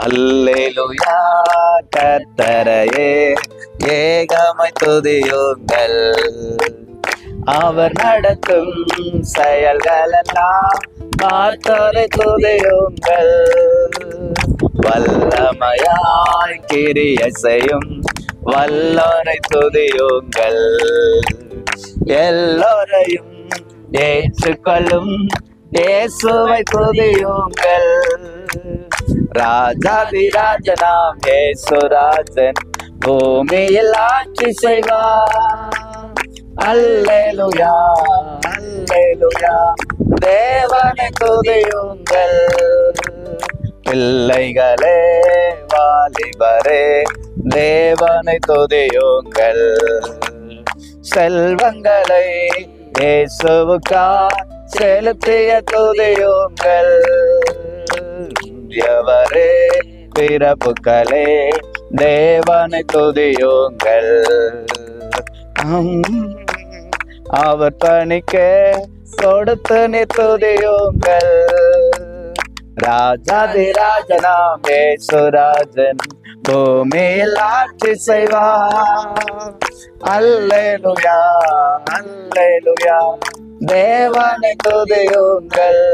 அல்லேலூயா கர்த்தரையே ஏகமாய் துதியுங்கள். அவர் நடத்தும் செயல்களெல்லாம் பார்த்தோரை துதியுங்கள். வல்லமையாய் கிரியை செய்யும் வல்லோரை துதியுங்கள். எல்லோரையும் ஏற்றுக்கொள்ளும் இயேசுவை துதியுங்கள். ராஜாதிராஜனாம் இயேசுராஜன் பூமியில் ஆட்சி செய்வார். அல்லேலூயா அல்லேலூயா தேவனை துதியுங்கள். பிள்ளைகளே வாலிபரே தேவனை துதியுங்கள். செல்வங்களை இயேசுவுக்கா செலுத்திய துதியுங்கள். எவரே பிறப்புகளே தேவனை துதியுங்கள். அவர் பணிக்கு கொடுத்து நீ துதியுங்கள். ராஜாதிராஜனாம் இயேசுராஜன் பூமியில் ஆட்சி செய்வார். அல்லேலூயா அல்லேலூயா தேவனை துதியுங்கள்.